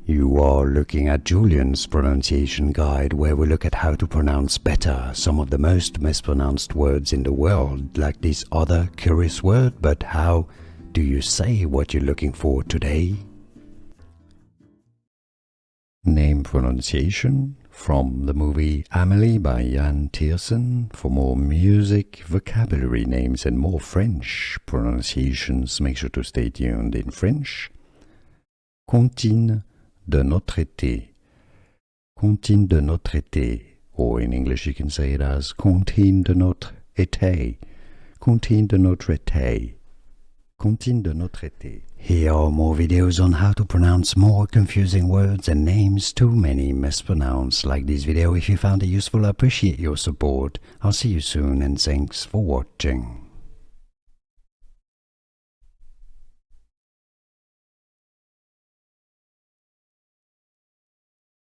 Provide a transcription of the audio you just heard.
You are looking at Julian's pronunciation guide, where we look at how to pronounce better some of the most mispronounced words in the world, like this other curious word. But how do you say what you're looking for today? Name pronunciation from the movie Amelie by Jan Tiersen. For more music, vocabulary names and more French pronunciations, make sure to stay tuned in French. Comptine de notre été. Comptine de notre été. Or in English you can say it as comptine de notre été. Comptine de notre été. Comptine de notre été. Here are more videos on how to pronounce more confusing words and names too many mispronounced. Like this video if you found it useful. I appreciate your support. I'll see you soon and thanks for watching.